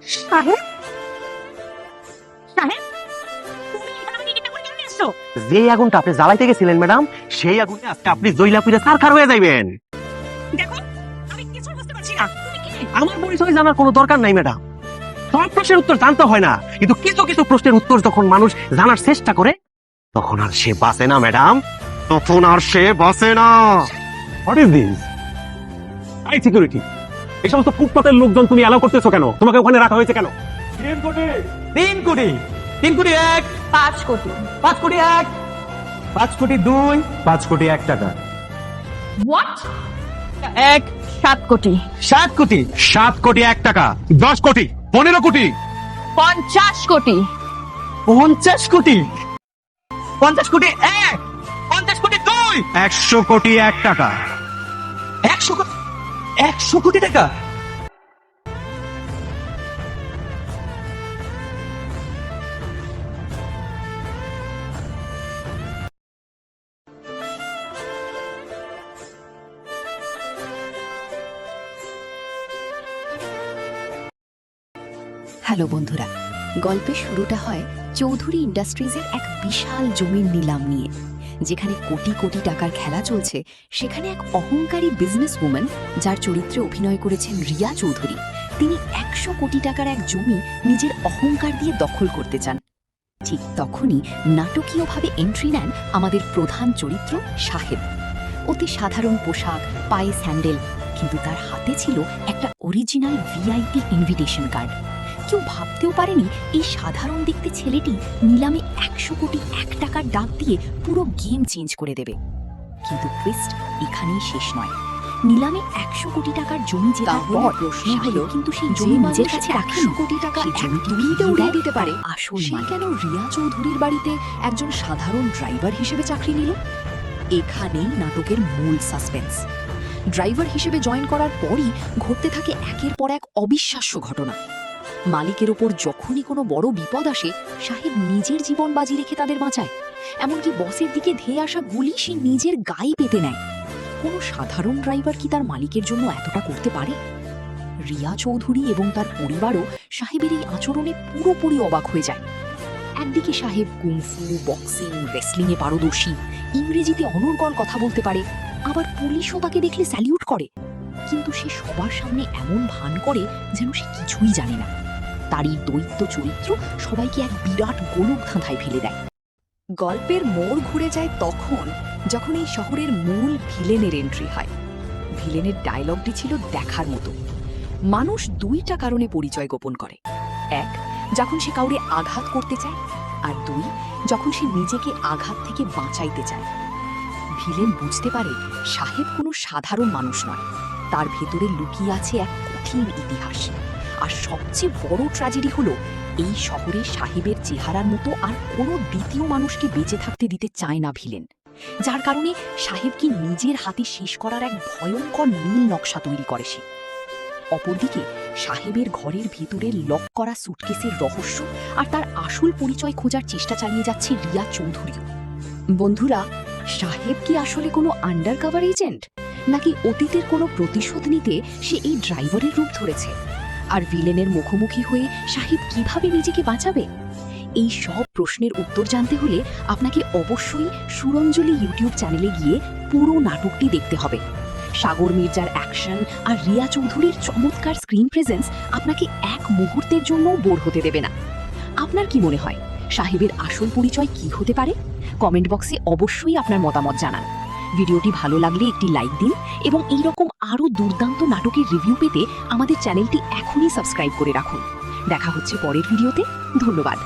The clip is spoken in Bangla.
সাহেব, সাহেব, তুমি এখানে আমাকে কিডন্যাপ করে কেন নিয়ে এসছো? যে আগুনটা আপনি জ্বালাইতে গেছিলেন ম্যাডাম, সেই আগুনে আজকে আপনি জইলা পুড়ে ছারখার হয়ে যাইবেন। দেখো, আমি কিছু বুঝতে পারছি না। তুমি কে? আমার পরিচয় জানার কোনো দরকার নাই ম্যাডাম। সব প্রশ্নের উত্তর জানতে হয় না, কিন্তু কিছু কিছু প্রশ্নের উত্তর যখন মানুষ জানার চেষ্টা করে তখন আর সে বাঁচে না ম্যাডাম, তখন আর সে বাঁচে না। What is this? I security, এই সমস্ত ফুটপাতের লোকজন তুমি অ্যালাউ করতেছো কেন? তোমাকে ওখানে রাখা হয়েছে কেন? 3 কোটি 3 কোটি 3 কোটি 1 5 কোটি। 5 কোটি 1 5 কোটি 2 5 কোটি 1 টাকা। হোয়াট? 1 7 কোটি। 7 কোটি 7 কোটি 1 টাকা। 10 কোটি 15 কোটি 50 কোটি। 50 কোটি 50 কোটি 1 50 কোটি 2 100 কোটি 1 টাকা। 100 কোটি টাকা। হ্যালো বন্ধুরা, গল্পের শুরুটা হয় চৌধুরী ইন্ডাস্ট্রিজের এক বিশাল জমির নিলাম নিয়ে। যেখানে কোটি কোটি টাকার খেলা চলছে, সেখানে এক অহংকারী বিজনেস উম্যান, যার চরিত্রে অভিনয় করেছেন রিয়া চৌধুরী, তিনি 100 কোটি টাকার এক জমি নিজের অহংকার দিয়ে দখল করতে চান। ঠিক তখনই নাটকীয়ভাবে এন্ট্রি নেন আমাদের প্রধান চরিত্র সাহেব। অতি সাধারণ পোশাক, পায়ে স্যান্ডেল, কিন্তু তার হাতে ছিল একটা অরিজিনাল ভিআইপি ইনভিটেশন কার্ড। কেউ ভাবতেও পারেনি এই সাধারণ দেখতে ছেলেটি নিলামে 100 কোটি 1 টাকার ডাক দিয়ে পুরো গেম চেঞ্জ করে দেবে। কিন্তু টুইস্ট এখানেই শেষ নয়। নিলামে 100 কোটি টাকার জমি জেতার পর প্রশ্ন হলো, কিন্তু সেই জমি নিজের কাছে রাখেন 100 কোটি টাকা একদিনেই উড়িয়ে দিতে পারে আসল সে কেন রিয়া চৌধুরীর বাড়িতে একজন সাধারণ ড্রাইভার হিসেবে চাকরি নিল? এখানেই নাটকের মূল সাসপেন্স। ড্রাইভার হিসেবে জয়েন করার পরই ঘটতে থাকে একের পর এক অবিশ্বাস্য ঘটনা। মালিকের ওপর যখনই কোনো বড় বিপদ আসে, সাহেব নিজের জীবন বাজি রেখে তাদের বাঁচায়। এমনকি বসের দিকে ধেয়ে আসা গুলি সে নিজের গায়ে পেতে নেয়। কোনো সাধারণ ড্রাইভার কি তার মালিকের জন্য এতটা করতে পারে? রিয়া চৌধুরী এবং তার পরিবারও সাহেবের এই আচরণে পুরোপুরি অবাক হয়ে যায়। একদিকে সাহেব কুংফু, বক্সিং, রেসলিংয়ে পারদর্শী, ইংরেজিতে অনর্গল কথা বলতে পারে, আবার পুলিশও তাকে দেখলে স্যালিউট করে। কিন্তু সে সবার সামনে এমন ভান করে যেন সে কিছুই জানে না। তারই দৈত্য চরিত্র সবাইকে এক বিরাট গোলক ধাঁধায় ফেলে দেয়। গল্পের মোড় ঘুরে যায় তখন, যখন এই শহরের মূল ভিলেনের এন্ট্রি হয়। ভিলেনের ডায়লগটি ছিল দেখার মতো। মানুষ 2টা কারণে পরিচয় গোপন করে। 1, যখন সে কাউরে আঘাত করতে চায়, আর 2, যখন সে নিজেকে আঘাত থেকে বাঁচাইতে চায়। ভিলেন বুঝতে পারে সাহেব কোনো সাধারণ মানুষ নয়, তার ভেতরে লুকিয়ে আছে এক কঠিন ইতিহাস। আর সবচেয়ে বড় ট্র্যাজেডি হলো, এই শহরে সাহেবের চেহারার মতো আর কোনো দ্বিতীয় মানুষকে বেঁচে থাকতে দিতে চায় না ভিলেন, যার কারণে সাহেবকে নিজের হাতে শেষ করার এক ভয়ঙ্কর নীল নকশা তৈরি করে সে। অপরদিকে সাহেবের ঘরের ভিতরে লক করা সুটকেসের রহস্য আর তার আসল পরিচয় খোঁজার চেষ্টা চালিয়ে যাচ্ছে রিয়া চৌধুরীও। বন্ধুরা, সাহেব কি আসলে কোনো আন্ডারকভার এজেন্ট, নাকি অতীতের কোনো প্রতিশোধ নিতে সে এই ড্রাইভারের রূপ ধরেছে? আর ভিলেনের মুখোমুখি হয়ে সাহেব কিভাবে নিজেকে বাঁচাবে? এই সব প্রশ্নের উত্তর জানতে হলে আপনাকে অবশ্যই সুরঞ্জলি ইউটিউব চ্যানেলে গিয়ে পুরো নাটকটি দেখতে হবে। সাগর মির্জার অ্যাকশন আর রিয়া চৌধুরীর চমৎকার স্ক্রিন প্রেজেন্স আপনাকে এক মুহূর্তের জন্যও বোর হতে দেবে না। আপনার কি মনে হয় সাহেবের আসল পরিচয় কি হতে পারে? কমেন্ট বক্সে অবশ্যই আপনার মতামত জানান। ভিডিওটি ভালো লাগলে একটি লাইক দিন এবং এইরকম আরও দুর্দান্ত নাটকের রিভিউ পেতে আমাদের চ্যানেলটি এখনই সাবস্ক্রাইব করে রাখুন। দেখা হচ্ছে পরের ভিডিওতে। ধন্যবাদ।